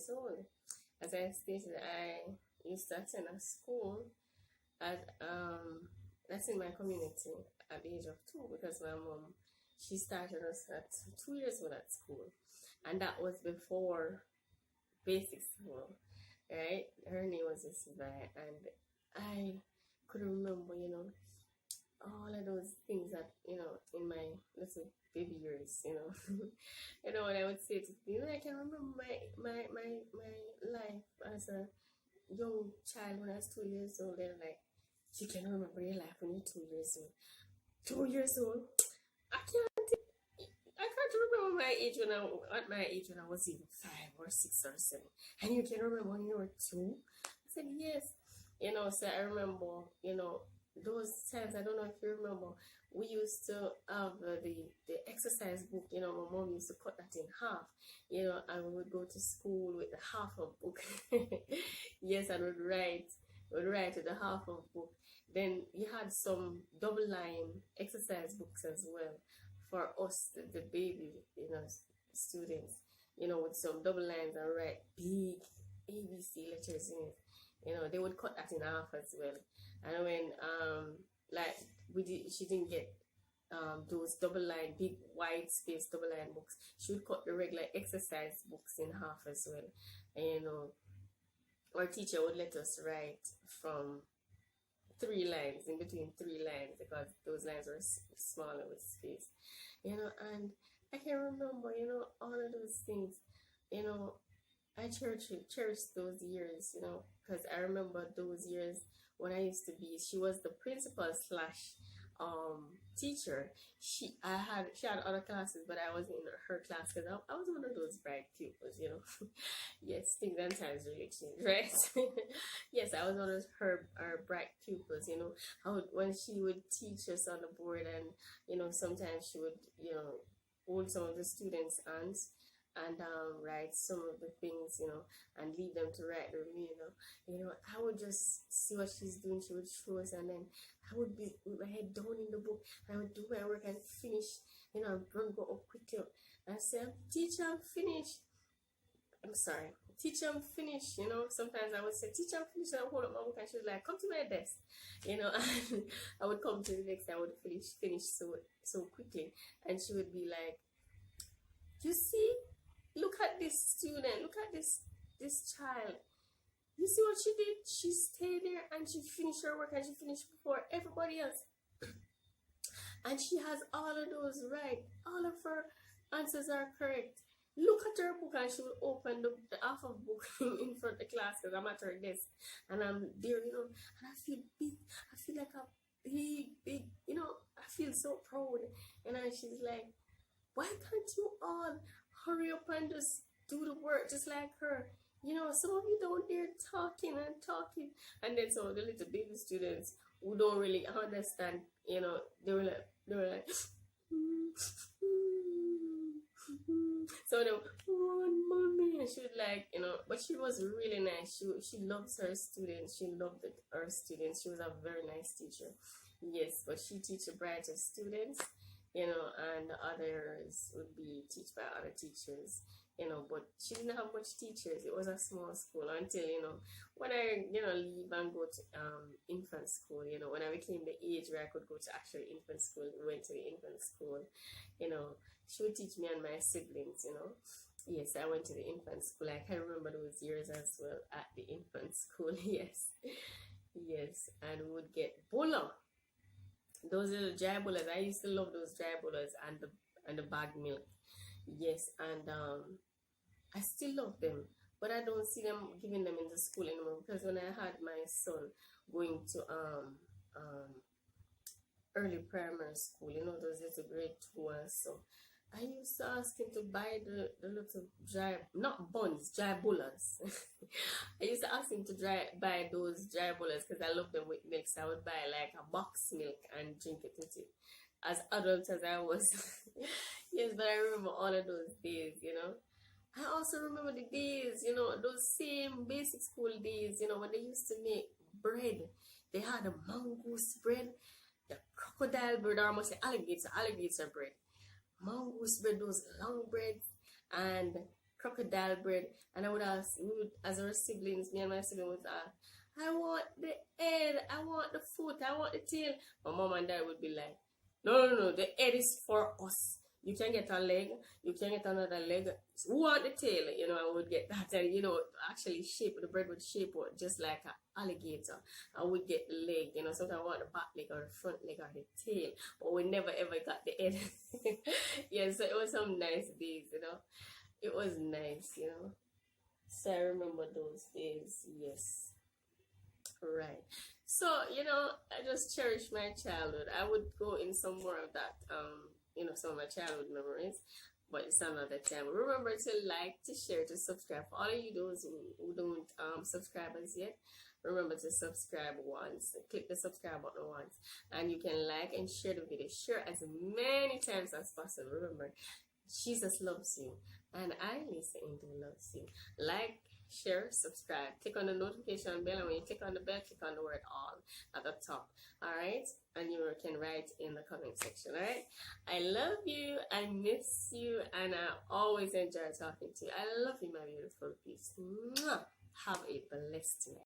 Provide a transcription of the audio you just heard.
years old. As I stated, I used to attend a school at that's in my community at the age of 2 because my mom she started us at 2 years old at school, and that was before basic school, right? Her name was Isabel, and I could remember, all of those things that in my little baby years, what I would say to people, I can remember my life as a young child when I was 2 years old. They're like, you can remember your life when you're 2 years old. 2 years old. I can't remember my age at my age when I was even 5 or 6 or 7. And you can remember when you were 2? I said yes. So I remember, those times. I don't know if you remember. We used to have the exercise book. My mom used to cut that in half. And we would go to school with the half of book. Yes, and would write with the half of book. Then you had some double line exercise books as well for us, the baby, students, with some double lines and write big ABC letters in it. They would cut that in half as well. And when she didn't get those double line, big wide space double line books, she would cut the regular exercise books in half as well. And our teacher would let us write from 3 lines, in between 3 lines, because those lines were smaller with space. And I can remember, all of those things. I cherished those years, because I remember those years when I used to be. She was the principal slash teacher. She had other classes, but I was in her class because I was one of those bright pupils, Yes, things and times really change, right? Yes, I was one of her bright pupils, when she would teach us on the board, and sometimes she would hold some of the students' hands and write some of the things, and leave them to write the remainder. I would just see what she's doing. She would show us, and then I would be with my head down in the book, and I would do my work and finish, and go up quickly and say, teacher, I'm finished. I'm sorry, teacher, I'm finished. Sometimes I would say, teacher, I'm finished, and I would hold up my book, and she was like, come to my desk. And I would come to the desk, I would finish so quickly, and she would be like, you see, look at this student, look at this child. You see what she did? She stayed there and she finished her work, and she finished before everybody else. And she has all of those right. All of her answers are correct. Look at her book, and she will open the half of book in front of the class because I'm at her desk. And I'm there, and I feel big. I feel like a big, I feel so proud. And then she's like, why can't you all hurry up and just do the work just like her? Some of you down there talking and talking. And then some of the little baby students who don't really understand, they were like, so they were, mommy. And she would like, but she was really nice. She loves her students. She loved her students. She was a very nice teacher. Yes, but she teaches the brightest students. And the others would be taught by other teachers, but she didn't have much teachers. It was a small school until, when I, leave and go to infant school, when I became the age where I could go to actual infant school, we went to the infant school, she would teach me and my siblings, Yes, I went to the infant school. I can remember those years as well at the infant school, yes. Yes, and we would get bulla. Those are the dry bullas. I used to love those dry bullas and the bag milk. Yes, and I still love them, but I don't see them giving them in the school anymore, because when I had my son going to early primary school, those little grade 2 and so, I used to ask him to buy the little dry, not buns, dry bullas. I used to ask him to buy those dry bullas because I love them with milk. So I would buy like a box milk and drink it with it. As adult as I was. Yes, but I remember all of those days, I also remember the days, those same basic school days, when they used to make bread. They had a mongoose bread, the crocodile bread, or I must say alligator bread. Mongoose bread, those long breads, and crocodile bread, and I would ask, we would, as our siblings, me and my sibling would ask, I want the head, I want the foot, I want the tail. My mom and dad would be like, no, the head is for us. You can get a leg, you can get another leg. Who want the tail? You know, I would get that, and you know, actually shape the bread would shape out just like an alligator. I would get the leg, you know, sometimes I want the back leg or the front leg or the tail, but we never ever got the head. Yeah, so it was some nice days, you know. It was nice, you know. So I remember those days, yes. Right. So, you know, I just cherish my childhood. I would go in some more of that, you know, some of my childhood memories, but it's another time. Remember to like, to share, to subscribe. For all of you those who don't subscribe as yet, remember to subscribe once. Click the subscribe button once, and you can like and share the video. Share as many times as possible. Remember, Jesus loves you, and I, Lisa Angel, loves you. Like, share, subscribe, click on the notification bell, and when you click on the bell, click on the word all at the top. Alright, and you can write in the comment section. Alright, I love you, I miss you, and I always enjoy talking to you. I love you, my beautiful piece. Mwah. Have a blessed night.